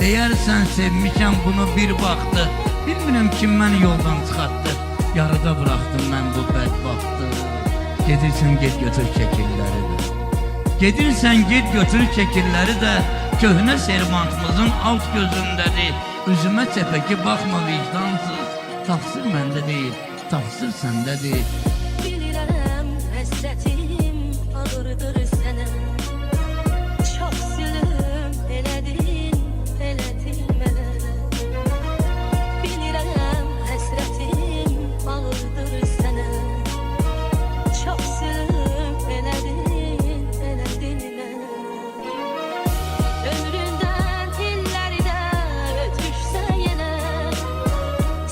Deyərsən sevmişəm bunu bir vaxtı. Bilmirəm kim məni yoldan çıxartdı. Yarıda bıraxdım mən bu bədbaxtı. Gedirsən get götür kekilləri də. Gedirsən get götür kekilləri də. Köhnə servantımızın alt gözündədir. Üzümə çəpəki baxma vicdansız. Taqsir məndə deyil, taqsir səndədir. Bilirəm həsrətim ağırdır sənə. Çox zülüm elədin mənə. Bilirəm həsrətim ağırdır sənə. Çox zülüm elədin mənə. Ömründən illəri də ötüşsə yenə,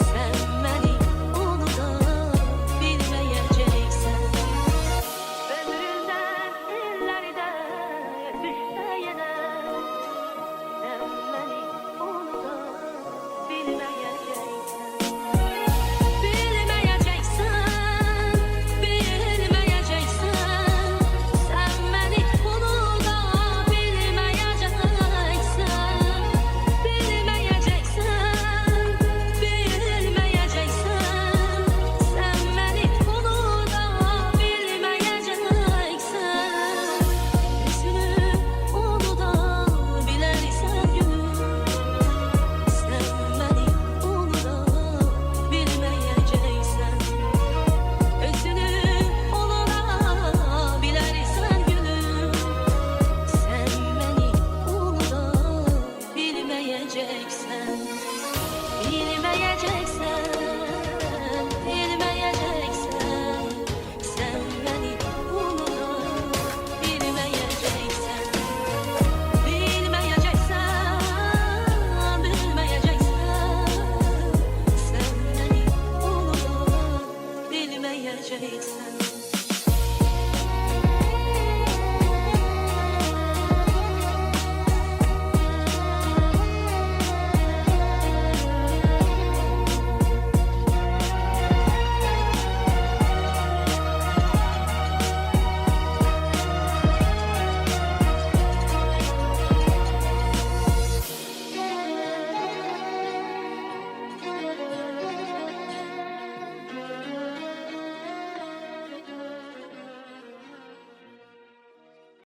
sən məni unuda bilməyəcəksən. Ömründən illəri də ötüşsə yenə, sən məni unuda bilməyəcəksən. Sən məni unuda bilməyəcəksən.